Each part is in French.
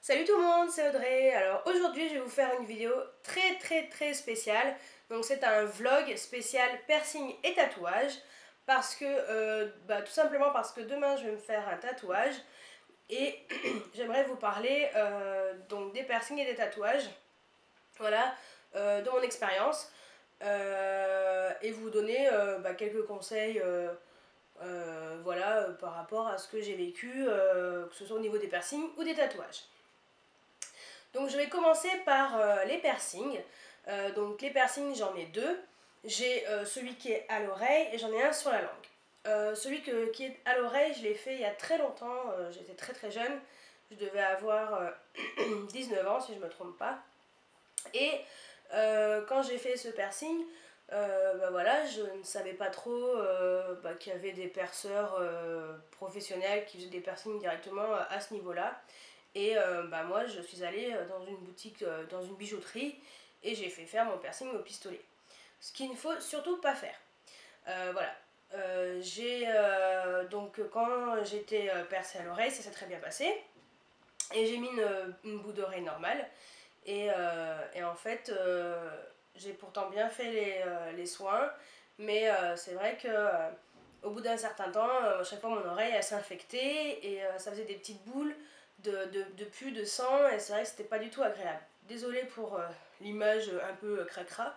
Salut tout le monde, c'est Audrey. Alors aujourd'hui je vais vous faire une vidéo très spéciale. Donc c'est un vlog spécial piercing et tatouage parce que tout simplement parce que demain je vais me faire un tatouage et j'aimerais vous parler donc des piercings et des tatouages. Voilà, de mon expérience et vous donner quelques conseils. Voilà, par rapport à ce que j'ai vécu, que ce soit au niveau des piercings ou des tatouages. Donc je vais commencer par les piercings. Donc les piercings, j'en ai deux. J'ai celui qui est à l'oreille et j'en ai un sur la langue. Qui est à l'oreille, je l'ai fait il y a très longtemps, j'étais très jeune. Je devais avoir 19 ans si je ne me trompe pas. Et quand j'ai fait ce piercing, voilà, je ne savais pas trop qu'il y avait des perceurs professionnels qui faisaient des piercings directement à ce niveau-là. Et moi, je suis allée dans une boutique, dans une bijouterie, et j'ai fait faire mon piercing au pistolet. Ce qu'il ne faut surtout pas faire. Voilà. Donc quand j'étais percée à l'oreille, ça s'est très bien passé. Et j'ai mis une boue d'oreille normale. Et en fait, j'ai pourtant bien fait les soins. Mais c'est vrai que au bout d'un certain temps, à chaque fois mon oreille elle s'infectait et ça faisait des petites boules de pus, de sang, et c'est vrai que c'était pas du tout agréable. Désolée pour l'image un peu cracra,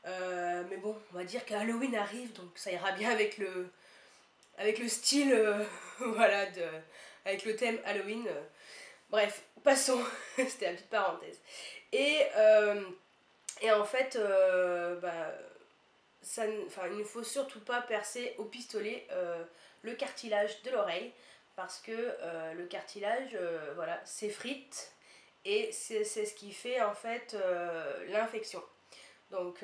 mais bon, on va dire qu'Halloween arrive, donc ça ira bien avec le style, voilà, avec le thème Halloween. Bref, passons, c'était la petite parenthèse. Et, euh, et en fait, il ne faut surtout pas percer au pistolet le cartilage de l'oreille parce que le cartilage voilà, s'effrite et c'est ce qui fait en fait l'infection. Donc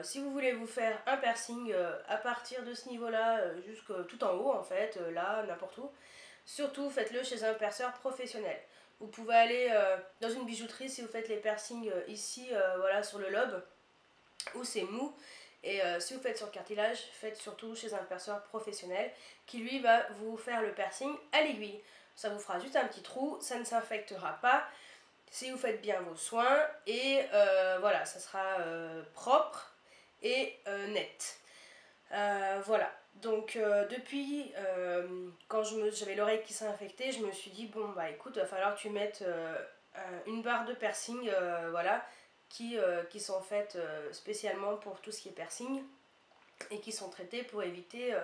si vous voulez vous faire un piercing à partir de ce niveau-là jusque tout en haut en fait, là, n'importe où, surtout faites-le chez un perceur professionnel. Vous pouvez aller dans une bijouterie si vous faites les piercings ici, voilà, sur le lobe, où c'est mou. Et si vous faites sur le cartilage, faites surtout chez un perceur professionnel qui lui va vous faire le piercing à l'aiguille. Ça vous fera juste un petit trou, ça ne s'infectera pas si vous faites bien vos soins et voilà, ça sera propre et net. Voilà, donc depuis quand j'avais l'oreille qui s'est infectée, je me suis dit bon bah écoute, il va falloir que tu mettes une barre de piercing, voilà, qui sont faites spécialement pour tout ce qui est piercing et qui sont traitées pour éviter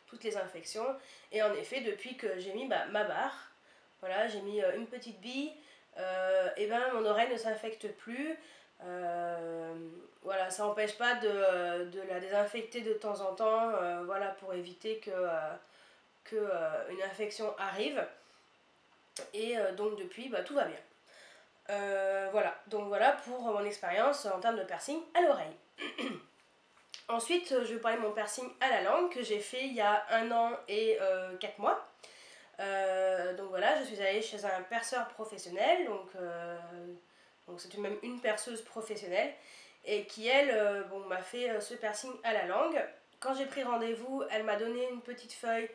toutes les infections. Et en effet, depuis que j'ai mis ma barre, voilà, j'ai mis une petite bille, et ben mon oreille ne s'infecte plus. Voilà, ça n'empêche pas de la désinfecter de temps en temps, voilà, pour éviter que une infection arrive. Et donc depuis, tout va bien. Voilà, donc voilà pour mon expérience en termes de piercing à l'oreille. Ensuite, je vais vous parler de mon piercing à la langue que j'ai fait il y a 1 an et 4 mois. Donc voilà, je suis allée chez un perceur professionnel, donc c'est même une perceuse professionnelle, et qui elle m'a fait ce piercing à la langue. Quand j'ai pris rendez-vous, elle m'a donné une petite feuille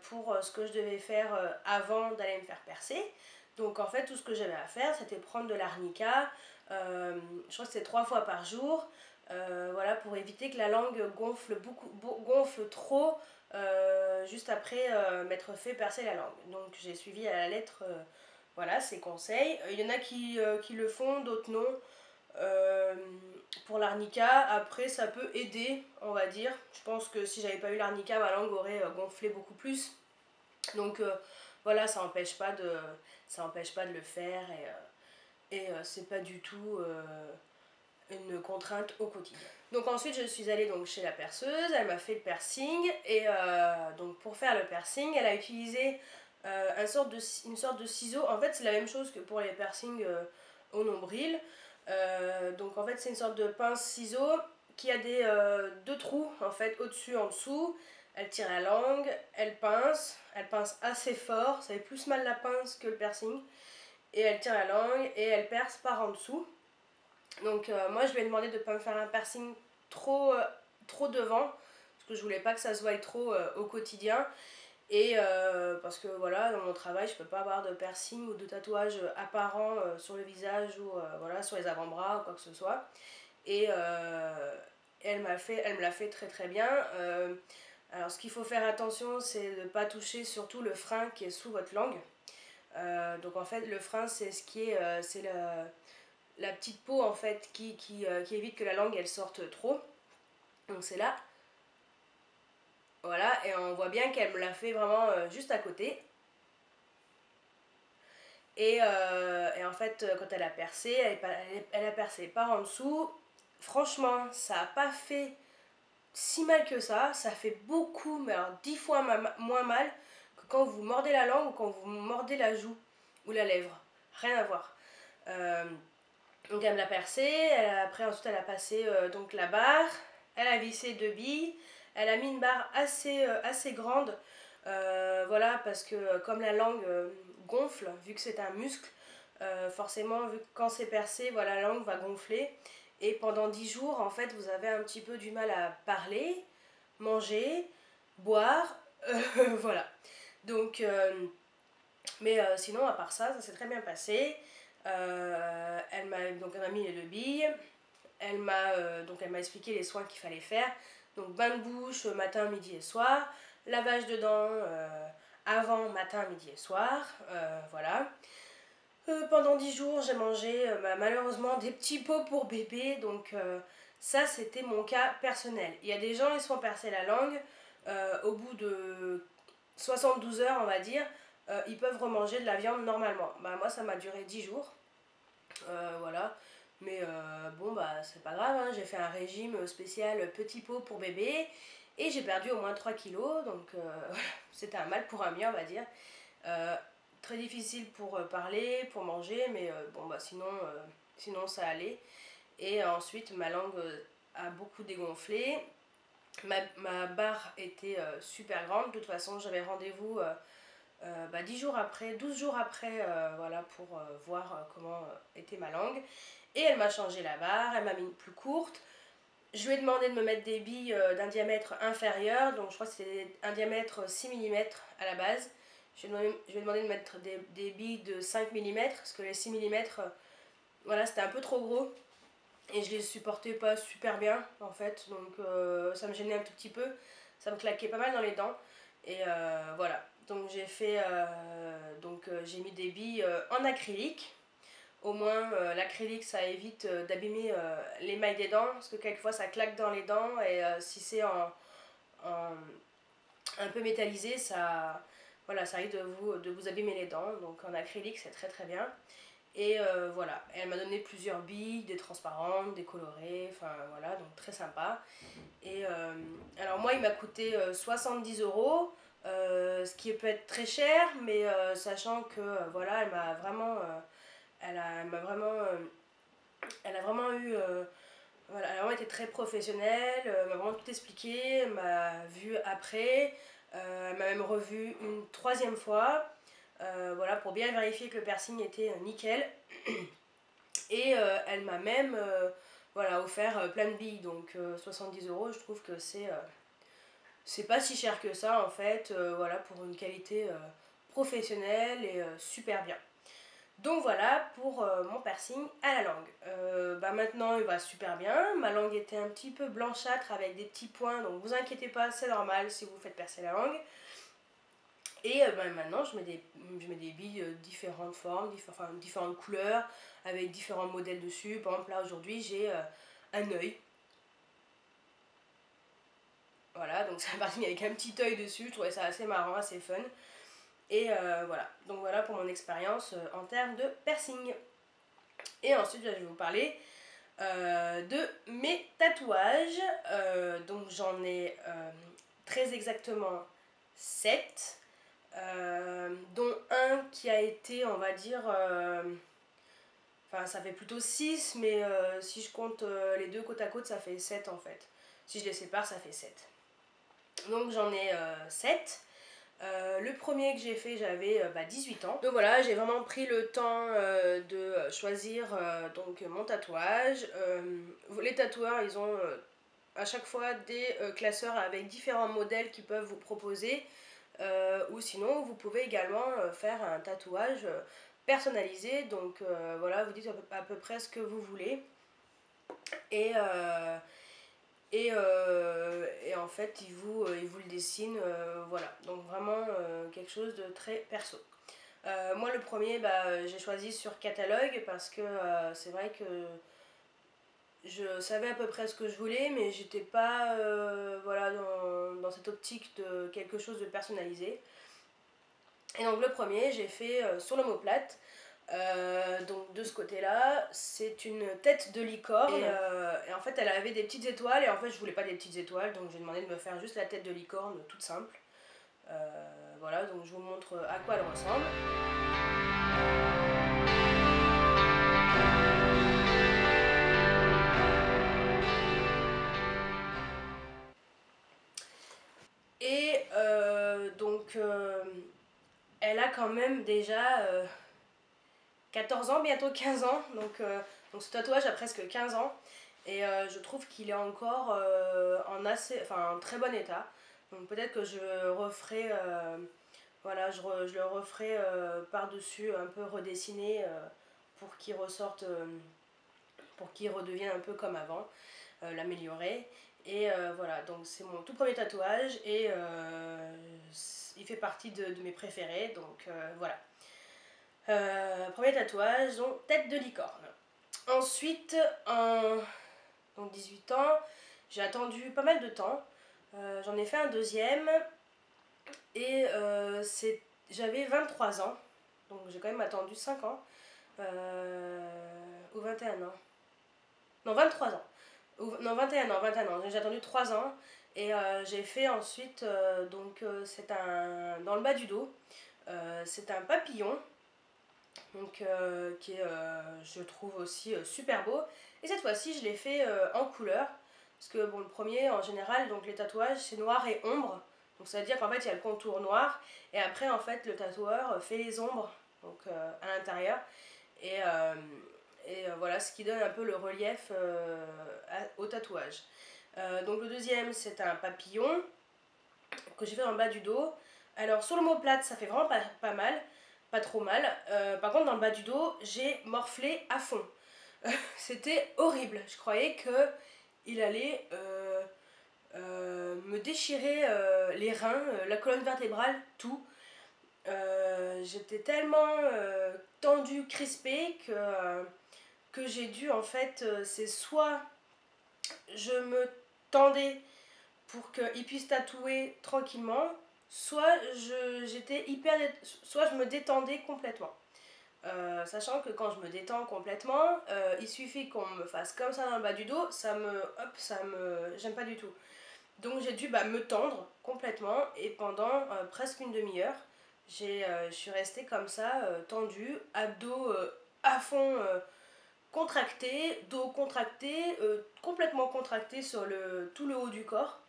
pour ce que je devais faire avant d'aller me faire percer. Donc en fait, tout ce que j'avais à faire, c'était prendre de l'arnica, je crois que c'est 3 fois par jour, voilà, pour éviter que la langue gonfle trop juste après m'être fait percer la langue. Donc j'ai suivi à la lettre voilà, ces conseils. Il y en a qui le font, d'autres non. Pour l'arnica, après ça peut aider, on va dire. Je pense que si j'avais pas eu l'arnica, ma langue aurait gonflé beaucoup plus. Donc voilà, ça empêche pas de le faire et c'est pas du tout une contrainte au quotidien. Donc ensuite je suis allée donc chez la perceuse, elle m'a fait le piercing et donc pour faire le piercing elle a utilisé une sorte de ciseau. En fait c'est la même chose que pour les piercings au nombril. Donc en fait c'est une sorte de pince ciseau qui a deux trous en fait au-dessus en dessous. Elle tire la langue, elle pince assez fort, ça fait plus mal la pince que le piercing, et elle tire la langue et elle perce par en dessous. Donc moi je lui ai demandé de ne pas me faire un piercing trop devant, parce que je voulais pas que ça se voie trop au quotidien. Et parce que voilà, dans mon travail, je peux pas avoir de piercing ou de tatouage apparent sur le visage ou voilà, sur les avant-bras ou quoi que ce soit. Et elle me l'a fait très très bien. Alors ce qu'il faut faire attention, c'est de ne pas toucher surtout le frein qui est sous votre langue. Donc en fait, le frein, c'est ce qui est, c'est la petite peau en fait qui évite que la langue elle sorte trop. Donc c'est là. Voilà, et on voit bien qu'elle me l'a fait vraiment juste à côté. Et en fait, quand elle a percé, elle a percé par en dessous. Franchement, ça n'a pas fait si mal que ça fait beaucoup, mais alors 10 fois moins mal que quand vous mordez la langue ou quand vous mordez la joue ou la lèvre. Rien à voir. Euh, donc elle me l'a percé, après ensuite elle a passé donc la barre, elle a vissé 2 billes, elle a mis une barre assez grande, voilà, parce que comme la langue gonfle, vu que c'est un muscle, forcément, vu que quand c'est percé, voilà, la langue va gonfler. Et pendant 10 jours, en fait, vous avez un petit peu du mal à parler, manger, boire, voilà. Donc, mais sinon, à part ça, ça s'est très bien passé. Elle m'a mis les 2 billes. Elle m'a expliqué les soins qu'il fallait faire. Donc bain de bouche matin, midi et soir. Lavage de dents avant, matin, midi et soir. Voilà. Pendant 10 jours, j'ai mangé malheureusement des petits pots pour bébé. Donc ça, c'était mon cas personnel. Il y a des gens, ils se font percer la langue. Au bout de 72 heures, on va dire, ils peuvent remanger de la viande normalement. Bah, moi, ça m'a duré 10 jours. Voilà. Mais bon, bah, c'est pas grave. Hein. J'ai fait un régime spécial petit pot pour bébé. Et j'ai perdu au moins 3 kilos. Donc, c'était un mal pour un bien, on va dire. Euh, Très difficile pour parler, pour manger. Mais bon, bah, sinon, ça allait. Et ensuite, ma langue a beaucoup dégonflé. Ma barre était super grande. De toute façon, j'avais rendez-vous 10 jours après, 12 jours après, voilà, pour voir comment était ma langue. Et elle m'a changé la barre, elle m'a mis une plus courte. Je lui ai demandé de me mettre des billes d'un diamètre inférieur, donc je crois que c'était un diamètre 6 mm à la base. Je lui ai demandé de mettre des billes de 5 mm, parce que les 6 mm, voilà, c'était un peu trop gros. Et je les supportais pas super bien, en fait, donc ça me gênait un tout petit peu. Ça me claquait pas mal dans les dents. Et voilà. Donc j'ai mis des billes en acrylique. Au moins l'acrylique ça évite d'abîmer l'émail des dents parce que quelquefois ça claque dans les dents et si c'est en un peu métallisé ça voilà ça risque de vous abîmer les dents. Donc en acrylique c'est très très bien. Et voilà, elle m'a donné plusieurs billes, des transparentes, des colorées, enfin voilà, donc très sympa. Et alors moi, il m'a coûté 70 euros, ce qui peut être très cher, mais sachant que voilà, elle m'a vraiment, elle a vraiment eu, voilà, elle a vraiment été très professionnelle, elle m'a vraiment tout expliqué, elle m'a vu après, elle m'a même revu une troisième fois, voilà, pour bien vérifier que le piercing était nickel. Et elle m'a même voilà, offert plein de billes, donc 70 euros, je trouve que c'est pas si cher que ça en fait, voilà, pour une qualité professionnelle et super bien. Donc voilà pour mon piercing à la langue. Maintenant il va super bien, ma langue était un petit peu blanchâtre avec des petits points, donc vous inquiétez pas, c'est normal si vous faites percer la langue. Et maintenant, je mets des billes différentes formes, différentes couleurs, avec différents modèles dessus. Par exemple, là, aujourd'hui, j'ai un œil. Voilà, donc c'est parti avec un petit œil dessus. Je trouvais ça assez marrant, assez fun. Et voilà, donc voilà pour mon expérience en termes de piercing. Et ensuite, je vais vous parler de mes tatouages. Donc j'en ai très exactement 7. Dont un qui a été, on va dire, enfin ça fait plutôt 6 mais si je compte les deux côte à côte, ça fait 7 en fait. Si je les sépare, ça fait 7. Donc j'en ai 7. Le premier que j'ai fait, j'avais 18 ans. Donc voilà, j'ai vraiment pris le temps de choisir donc mon tatouage. Les tatoueurs, ils ont à chaque fois des classeurs avec différents modèles qu'ils peuvent vous proposer. ou sinon vous pouvez également faire un tatouage personnalisé, donc voilà, vous dites à peu près ce que vous voulez et, et en fait il vous le dessine, voilà, donc vraiment quelque chose de très perso. Moi le premier, j'ai choisi sur catalogue parce que c'est vrai que je savais à peu près ce que je voulais, mais j'étais pas voilà, dans cette optique de quelque chose de personnalisé. Et donc le premier, j'ai fait sur l'omoplate. Donc de ce côté-là, c'est une tête de licorne. Et en fait, elle avait des petites étoiles. Et en fait, je voulais pas des petites étoiles, donc j'ai demandé de me faire juste la tête de licorne toute simple. Voilà, donc je vous montre à quoi elle ressemble. Et elle a quand même déjà 14 ans, bientôt 15 ans. Donc ce tatouage a presque 15 ans. Et je trouve qu'il est encore en très bon état. Donc peut-être que je referai, voilà, je le referai par-dessus, un peu redessiné pour qu'il ressorte, pour qu'il redevienne un peu comme avant, l'améliorer. Et voilà, donc c'est mon tout premier tatouage et il fait partie de mes préférés, donc voilà. Premier tatouage, donc tête de licorne. Ensuite, donc 18 ans, j'ai attendu pas mal de temps. J'en ai fait un deuxième et j'avais 23 ans. Donc j'ai quand même attendu 5 ans. Ou 21 ans. Non, 23 ans. Non, 21 ans, 21 ans. J'ai attendu 3 ans. Et j'ai fait ensuite, c'est un. Dans le bas du dos, c'est un papillon. Donc, qui est, je trouve aussi super beau. Et cette fois-ci, je l'ai fait en couleur. Parce que bon, le premier, en général, donc les tatouages, c'est noir et ombre. Donc ça veut dire qu'en fait, il y a le contour noir. Et après, en fait, le tatoueur fait les ombres donc, à l'intérieur. Et, voilà, ce qui donne un peu le relief au tatouage. Donc le deuxième, c'est un papillon que j'ai fait dans le bas du dos. Alors sur l'omoplate, ça fait vraiment pas mal, pas trop mal. Par contre, dans le bas du dos, j'ai morflé à fond. C'était horrible. Je croyais que il allait me déchirer les reins, la colonne vertébrale, tout. J'étais tellement tendue, crispée que j'ai dû en fait, c'est soit je me tendais pour qu'il puisse tatouer tranquillement, soit soit je me détendais complètement. Sachant que quand je me détends complètement, il suffit qu'on me fasse comme ça dans le bas du dos, j'aime pas du tout. Donc j'ai dû me tendre complètement et pendant presque une demi-heure, je suis restée comme ça, tendue, abdos à fond contracté, dos contracté, complètement contracté sur tout le haut du corps.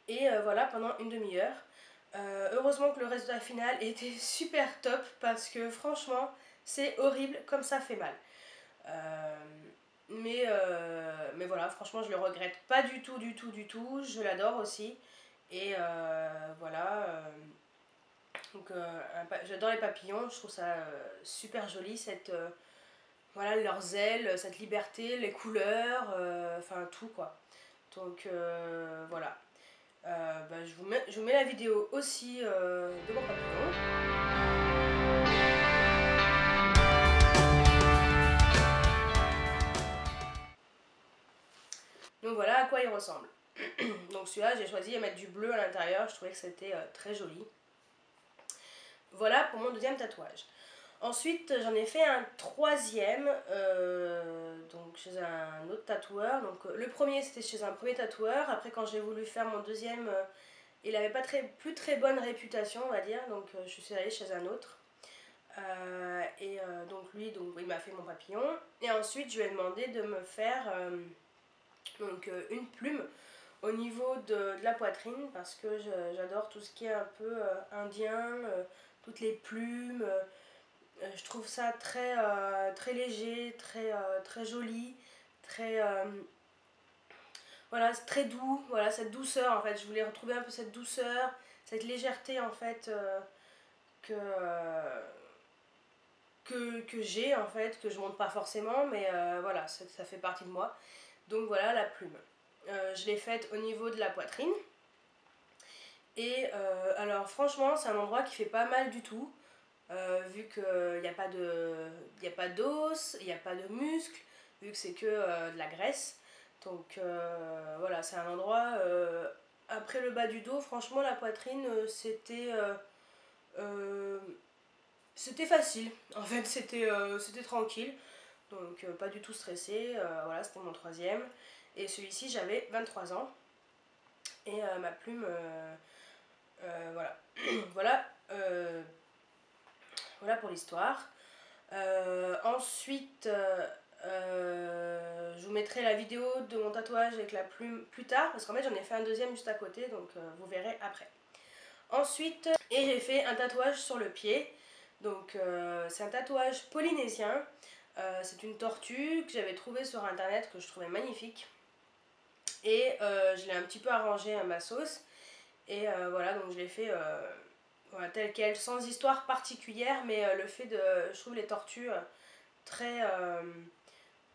Et voilà, pendant une demi-heure. Heureusement que le résultat final était super top parce que franchement, c'est horrible comme ça fait mal. Mais voilà, franchement, je le regrette pas du tout, du tout, du tout. Je l'adore aussi. Et voilà. J'adore les papillons, je trouve ça super joli, voilà, leurs ailes, cette liberté, les couleurs, enfin tout quoi. Donc voilà. Je vous mets la vidéo aussi de mon papillon. Donc voilà à quoi il ressemble. Donc celui-là, j'ai choisi de mettre du bleu à l'intérieur, je trouvais que c'était très joli. Voilà pour mon deuxième tatouage. Ensuite, j'en ai fait un troisième, donc chez un autre tatoueur. Donc le premier, c'était chez un premier tatoueur. Après, quand j'ai voulu faire mon deuxième, il n'avait pas plus très bonne réputation, on va dire. Donc je suis allée chez un autre. Donc lui, il m'a fait mon papillon. Et ensuite, je lui ai demandé de me faire une plume au niveau de la poitrine parce que j'adore tout ce qui est un peu indien, toutes les plumes. Je trouve ça très léger, très joli, très voilà, c'est très doux, voilà, cette douceur en fait. Je voulais retrouver un peu cette douceur, cette légèreté en fait que, que j'ai en fait, que je montre pas forcément, mais voilà, ça fait partie de moi. Donc voilà la plume. Je l'ai faite au niveau de la poitrine. Et alors franchement c'est un endroit qui fait pas mal du tout, vu qu'il n'y a pas d'os, il n'y a pas de muscles, vu que c'est que de la graisse. Donc voilà, c'est un endroit, après le bas du dos, franchement la poitrine euh, c'était facile, en fait c'était tranquille, donc pas du tout stressé, voilà c'était mon troisième. Et celui-ci j'avais 23 ans, et ma plume... voilà. Voilà, voilà pour l'histoire. Ensuite, je vous mettrai la vidéo de mon tatouage avec la plume plus tard, parce qu'en fait j'en ai fait un deuxième juste à côté, donc vous verrez après. Ensuite, et j'ai fait un tatouage sur le pied. Donc c'est un tatouage polynésien. C'est une tortue que j'avais trouvée sur internet, que je trouvais magnifique. Et je l'ai un petit peu arrangée à ma sauce. Et voilà, donc je l'ai fait voilà, tel quel, sans histoire particulière, mais le fait de... Je trouve les tortues très,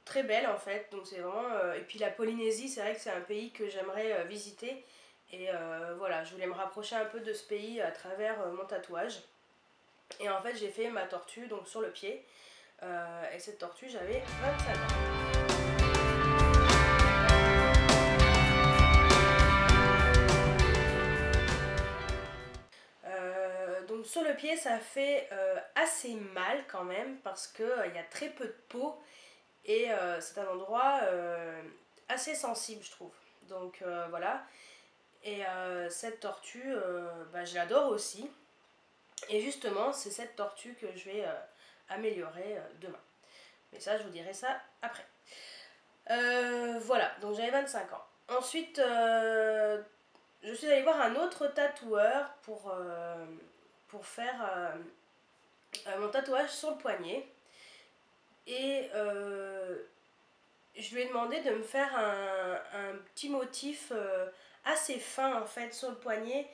très belles en fait, donc c'est vraiment... et puis la Polynésie, c'est vrai que c'est un pays que j'aimerais visiter, et voilà, je voulais me rapprocher un peu de ce pays à travers mon tatouage. Et en fait j'ai fait ma tortue donc sur le pied, et cette tortue j'avais 25 ans. Donc sur le pied ça fait assez mal quand même, parce qu'il y a très peu de peau, et c'est un endroit assez sensible je trouve. Donc voilà, et cette tortue bah, je l'adore aussi, et justement c'est cette tortue que je vais améliorer demain. Mais ça je vous dirai ça après. Voilà, donc j'avais 25 ans. Ensuite je suis allée voir un autre tatoueur pour faire mon tatouage sur le poignet. Et je lui ai demandé de me faire un petit motif assez fin en fait sur le poignet,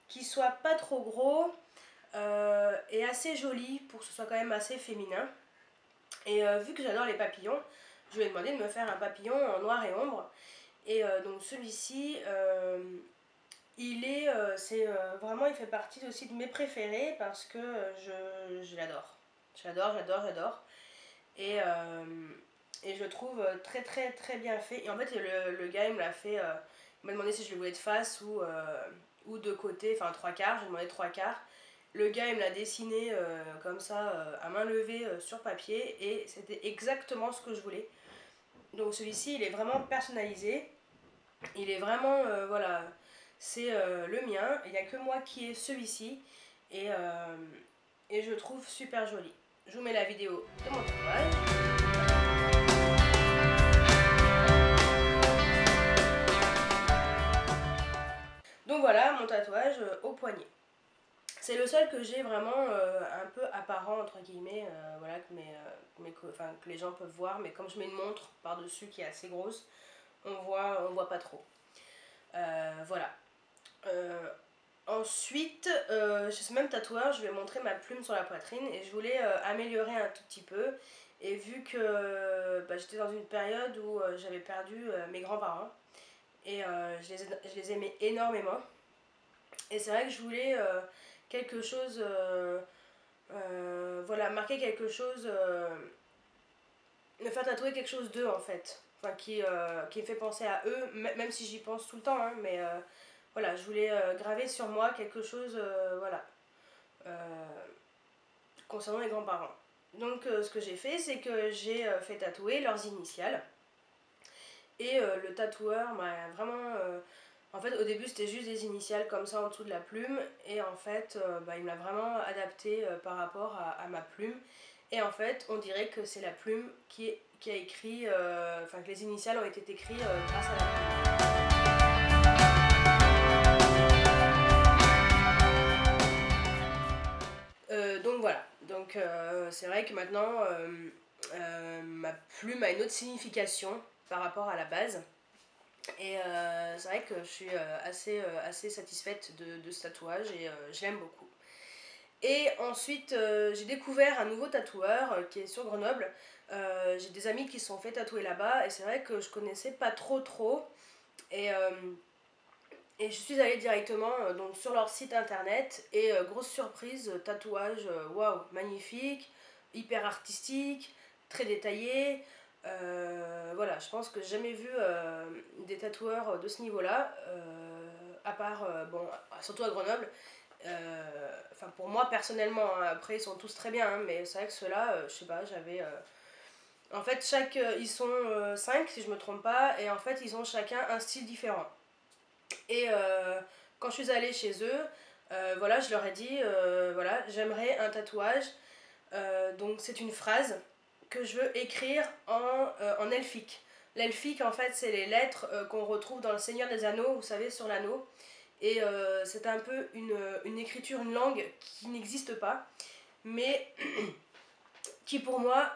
qui soit pas trop gros, et assez joli pour que ce soit quand même assez féminin. Et vu que j'adore les papillons, je lui ai demandé de me faire un papillon en noir et ombre. Et donc celui-ci, vraiment, il fait partie aussi de mes préférés, parce que je l'adore. J'adore. Et, et je le trouve très très très bien fait. Et en fait le gars il me l'a fait, il m'a demandé si je le voulais de face ou de côté, enfin trois quarts, j'ai demandé trois quarts. Le gars il me l'a dessiné comme ça à main levée sur papier, et c'était exactement ce que je voulais. Donc celui-ci il est vraiment personnalisé, il est vraiment, voilà, c'est le mien, il n'y a que moi qui ai celui-ci, et je le trouve super joli. Je vous mets la vidéo de mon tatouage. Donc voilà mon tatouage au poignet. C'est le seul que j'ai vraiment un peu apparent entre guillemets, voilà, que les gens peuvent voir, mais comme je mets une montre par-dessus qui est assez grosse, on voit pas trop. Voilà. Ensuite, chez ce même tatoueur, je vais montrer ma plume sur la poitrine, et je voulais améliorer un tout petit peu. Et vu que bah, j'étais dans une période où j'avais perdu mes grands-parents, et je les aimais énormément. Et c'est vrai que je voulais quelque chose, voilà, marquer quelque chose, me faire tatouer quelque chose d'eux en fait. Enfin, qui me fait penser à eux, même si j'y pense tout le temps, hein, mais voilà, je voulais graver sur moi quelque chose, voilà, concernant les grands-parents. Donc ce que j'ai fait, c'est que j'ai fait tatouer leurs initiales. Et le tatoueur m'a vraiment... en fait, au début, c'était juste des initiales comme ça en dessous de la plume. Et en fait, bah, il me l'a vraiment adapté par rapport à ma plume. Et en fait, on dirait que c'est la plume qui a écrit... Enfin, que les initiales ont été écrites grâce à la plume. Donc voilà. Donc c'est vrai que maintenant, ma plume a une autre signification par rapport à la base. Et c'est vrai que je suis assez satisfaite de ce tatouage et je l'aime beaucoup. Et ensuite, j'ai découvert un nouveau tatoueur qui est sur Grenoble. J'ai des amis qui se sont fait tatouer là-bas et c'est vrai que je connaissais pas trop. Et, euh, et je suis allée directement donc sur leur site internet et grosse surprise, tatouage, waouh, magnifique, hyper artistique, très détaillé. Voilà, je pense que j'ai jamais vu des tatoueurs de ce niveau-là, à part, bon, surtout à Grenoble. Enfin, pour moi personnellement, hein, après ils sont tous très bien, hein, mais c'est vrai que ceux-là, je sais pas, j'avais. En fait, ils sont 5 si je me trompe pas, et en fait ils ont chacun un style différent. Et quand je suis allée chez eux, voilà, je leur ai dit, voilà, j'aimerais un tatouage. Donc c'est une phrase que je veux écrire en elfique. L'elfique, en fait, c'est les lettres qu'on retrouve dans le Seigneur des Anneaux, vous savez, sur l'anneau. Et c'est un peu une écriture, une langue qui n'existe pas, mais qui pour moi,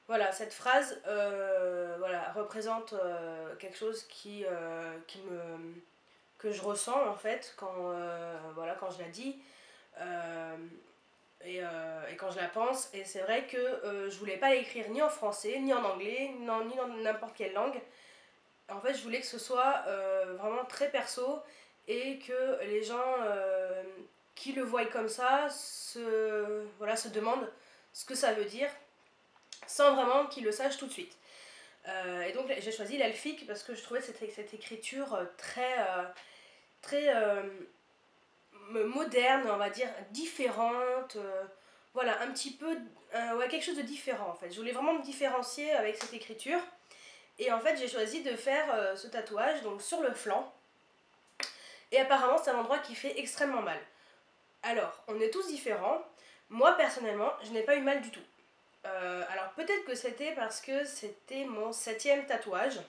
voilà, cette phrase voilà, représente quelque chose que je ressens en fait voilà, quand je la dis euh, et quand je la pense. Et c'est vrai que je voulais pas l'écrire ni en français, ni en anglais, ni dans n'importe quelle langue. En fait, je voulais que ce soit vraiment très perso et que les gens qui le voient comme ça voilà, se demandent ce que ça veut dire sans vraiment qu'ils le sachent tout de suite. Et donc j'ai choisi l'elfique parce que je trouvais cette écriture très moderne, on va dire, différente. Voilà, un petit peu, ouais, quelque chose de différent en fait. Je voulais vraiment me différencier avec cette écriture. Et en fait, j'ai choisi de faire ce tatouage donc sur le flanc. Et apparemment, c'est un endroit qui fait extrêmement mal. Alors, on est tous différents. Moi, personnellement, je n'ai pas eu mal du tout. Alors, peut-être que c'était parce que c'était mon 7e tatouage.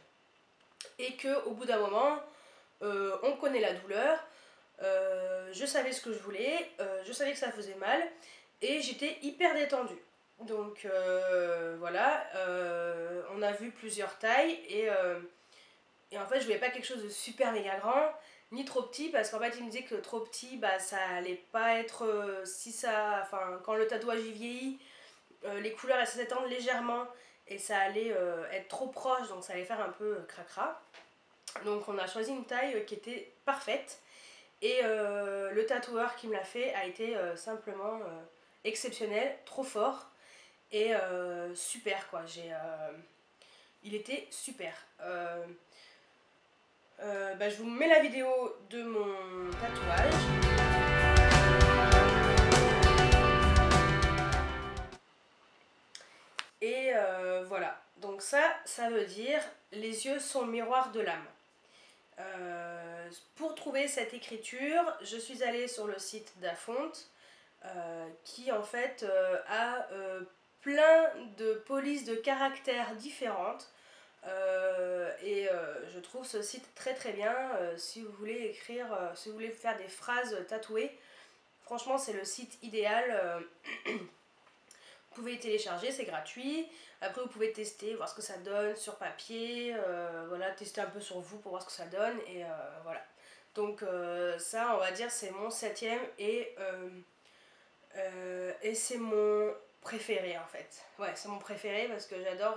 Et que au bout d'un moment, on connaît la douleur. Je savais ce que je voulais. Je savais que ça faisait mal. Et j'étais hyper détendue. Donc, voilà. On a vu plusieurs tailles. Et en fait, je voulais pas quelque chose de super méga grand, ni trop petit, parce qu'en fait, il me disait que trop petit, bah, ça allait pas être. Si ça. Enfin, quand le tatouage y vieillit, les couleurs elles s'étendent légèrement et ça allait être trop proche, donc ça allait faire un peu cracra. Donc, on a choisi une taille qui était parfaite. Et le tatoueur qui me l'a fait a été simplement exceptionnel, trop fort et super quoi. Il était super. Bah, je vous mets la vidéo de mon tatouage. Et voilà. Donc ça veut dire les yeux sont miroirs de l'âme. Pour trouver cette écriture, je suis allée sur le site d'Afonte, qui en fait a plein de polices de caractères différentes. Et je trouve ce site très bien si vous voulez écrire, si vous voulez faire des phrases tatouées. Franchement, c'est le site idéal. Vous pouvez télécharger, c'est gratuit. Après, vous pouvez tester, voir ce que ça donne sur papier. Voilà, tester un peu sur vous pour voir ce que ça donne. Et voilà. Donc, ça, on va dire, c'est mon 7e et c'est mon préféré en fait. Ouais, c'est mon préféré parce que j'adore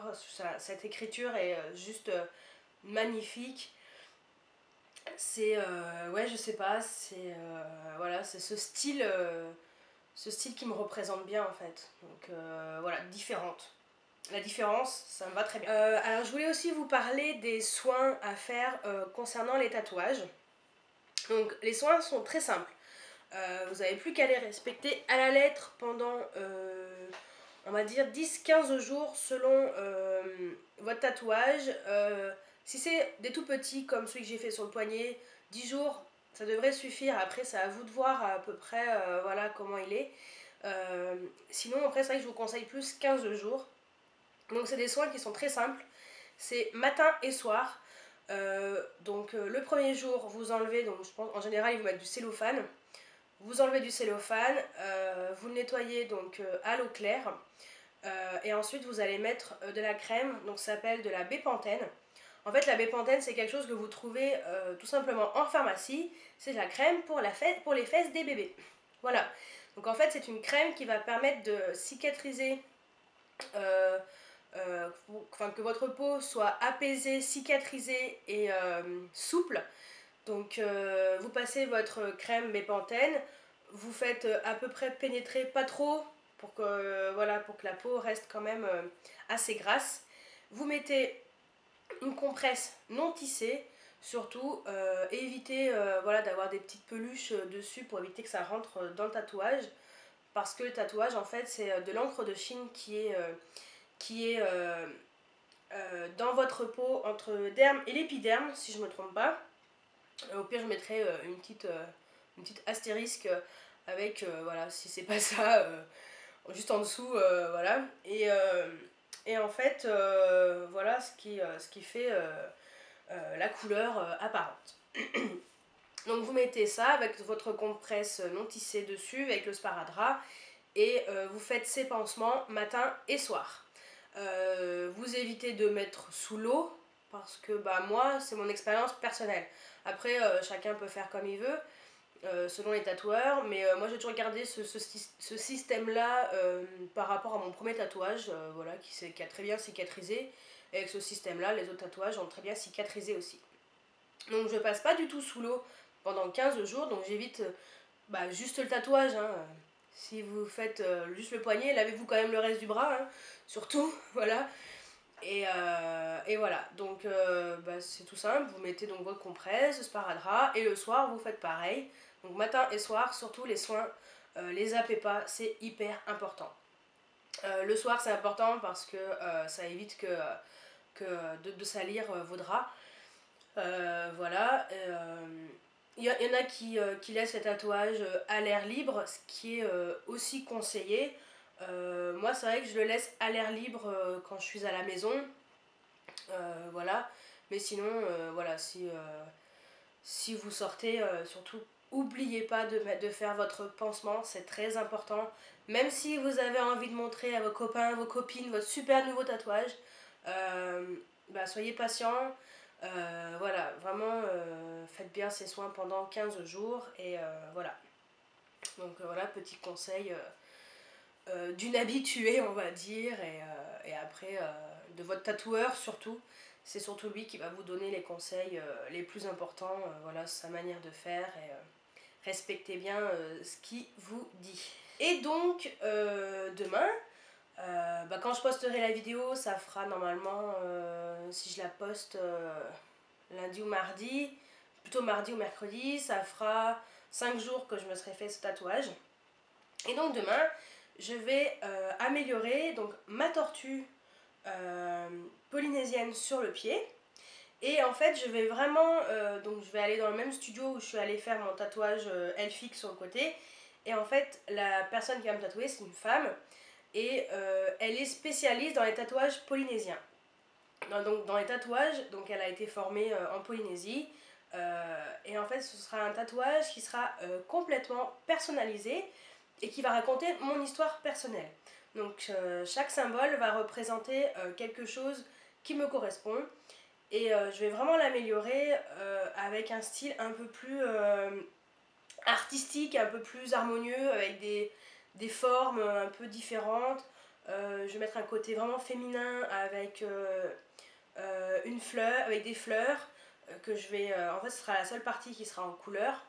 cette écriture est juste magnifique. C'est ouais, je sais pas, c'est voilà, c'est ce style qui me représente bien en fait. Donc voilà, différente. La différence, ça me va très bien. Alors je voulais aussi vous parler des soins à faire concernant les tatouages. Donc les soins sont très simples. Vous n'avez plus qu'à les respecter à la lettre pendant, on va dire, 10-15 jours selon votre tatouage. Si c'est des tout petits comme celui que j'ai fait sur le poignet, 10 jours, ça devrait suffire. Après, c'est à vous de voir à peu près voilà, comment il est. Sinon, après, c'est vrai que je vous conseille plus 15 jours. Donc, c'est des soins qui sont très simples. C'est matin et soir. Donc, le premier jour, vous enlevez, donc je pense en général, ils vous mettent du cellophane. Vous enlevez du cellophane, vous le nettoyez donc à l'eau claire et ensuite vous allez mettre de la crème, donc ça s'appelle de la bépantène. En fait, la bépantène, c'est quelque chose que vous trouvez tout simplement en pharmacie. C'est la crème pour les fesses des bébés. Voilà. Donc en fait, c'est une crème qui va permettre de cicatriser, enfin que votre peau soit apaisée, cicatrisée et souple. Donc vous passez votre crème bépantène, vous faites à peu près pénétrer, pas trop, pour que, voilà, pour que la peau reste quand même assez grasse. Vous mettez une compresse non tissée, surtout évitez voilà, d'avoir des petites peluches dessus pour éviter que ça rentre dans le tatouage, parce que le tatouage en fait c'est de l'encre de Chine qui est dans votre peau entre le derme et l'épiderme, si je ne me trompe pas. Au pire, je mettrai une petite astérisque avec, voilà, si c'est pas ça, juste en dessous, voilà. Et en fait, voilà ce qui fait la couleur apparente. Donc vous mettez ça avec votre compresse non tissée dessus, avec le sparadrap, et vous faites ces pansements matin et soir. Vous évitez de mettre sous l'eau, parce que bah, moi, c'est mon expérience personnelle. Après, chacun peut faire comme il veut, selon les tatoueurs, mais moi j'ai toujours gardé ce système-là par rapport à mon premier tatouage, voilà, qui a très bien cicatrisé. Et avec ce système-là, les autres tatouages ont très bien cicatrisé aussi. Donc je passe pas du tout sous l'eau pendant 15 jours, donc j'évite bah, juste le tatouage. Hein. Si vous faites juste le poignet, lavez-vous quand même le reste du bras, hein, surtout, voilà. Et voilà, donc bah, c'est tout simple, vous mettez donc votre compresse, le sparadrap, et le soir vous faites pareil. Donc matin et soir, surtout les soins, les zappez pas, c'est hyper important. Le soir c'est important parce que ça évite de salir vos draps. Voilà. Il y en a qui laissent les tatouages à l'air libre, ce qui est aussi conseillé. Moi, c'est vrai que je le laisse à l'air libre quand je suis à la maison. Voilà. Mais sinon, voilà, si vous sortez, surtout, oubliez pas de faire votre pansement, c'est très important. Même si vous avez envie de montrer à vos copains, vos copines, votre super nouveau tatouage, bah, soyez patient. Voilà, vraiment, faites bien ces soins pendant 15 jours. Et voilà. Donc voilà, petit conseil d'une habituée, on va dire. Et après, de votre tatoueur surtout. C'est surtout lui qui va vous donner les conseils les plus importants, voilà, sa manière de faire, et respectez bien ce qu'il vous dit. Et donc, demain, bah, quand je posterai la vidéo, ça fera normalement, si je la poste lundi ou mardi, plutôt mardi ou mercredi, ça fera 5 jours que je me serai fait ce tatouage. Et donc demain, je vais améliorer donc, ma tortue polynésienne sur le pied. Et en fait, je vais vraiment, donc je vais aller dans le même studio où je suis allée faire mon tatouage Elfique sur le côté. Et en fait, la personne qui va me tatouer, c'est une femme. Et elle est spécialiste dans les tatouages polynésiens. Donc dans les tatouages, donc elle a été formée en Polynésie. Et en fait, ce sera un tatouage qui sera complètement personnalisé et qui va raconter mon histoire personnelle. Donc chaque symbole va représenter quelque chose qui me correspond. Et je vais vraiment l'améliorer avec un style un peu plus artistique, un peu plus harmonieux, avec des formes un peu différentes. Je vais mettre un côté vraiment féminin avec une fleur, avec des fleurs que je vais... en fait, ce sera la seule partie qui sera en couleur.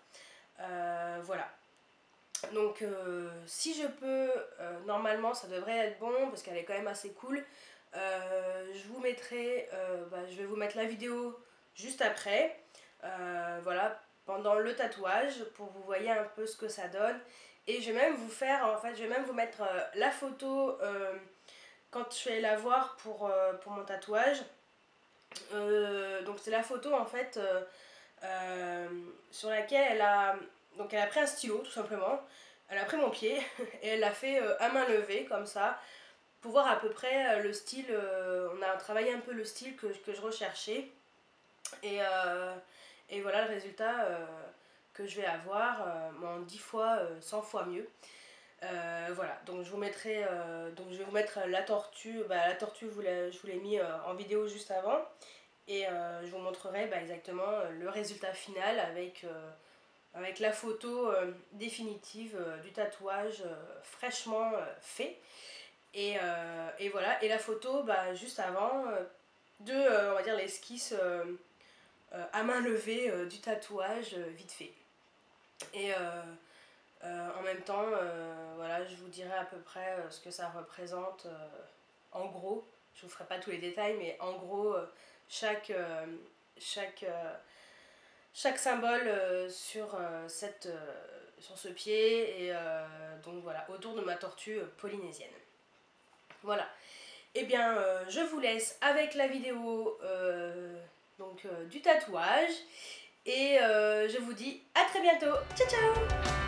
Voilà. Donc si je peux, normalement ça devrait être bon parce qu'elle est quand même assez cool. Je vous mettrai, bah, je vais vous mettre la vidéo juste après, voilà, pendant le tatouage pour que vous voyez un peu ce que ça donne. Et je vais même vous faire, en fait, je vais même vous mettre la photo quand je vais la voir pour mon tatouage. Donc c'est la photo en fait sur laquelle donc elle a pris un stylo tout simplement, elle a pris mon pied et elle l'a fait à main levée comme ça pour voir à peu près le style, on a travaillé un peu le style que je recherchais et, et voilà le résultat que je vais avoir en 10 fois, 100 fois mieux. Voilà, donc je vous mettrai, donc je vais vous mettre la tortue, bah, la tortue je vous l'ai mis en vidéo juste avant. Et je vous montrerai exactement le résultat final avec la photo définitive du tatouage fraîchement fait. Et voilà, et la photo juste avant de, on va dire, l'esquisse à main levée du tatouage vite fait. Et en même temps, voilà, je vous dirai à peu près ce que ça représente en gros. Je vous ferai pas tous les détails, mais en gros, chaque, chaque, chaque symbole sur ce pied, et donc voilà, autour de ma tortue polynésienne. Voilà. Et bien, je vous laisse avec la vidéo du tatouage, et je vous dis à très bientôt. Ciao ciao.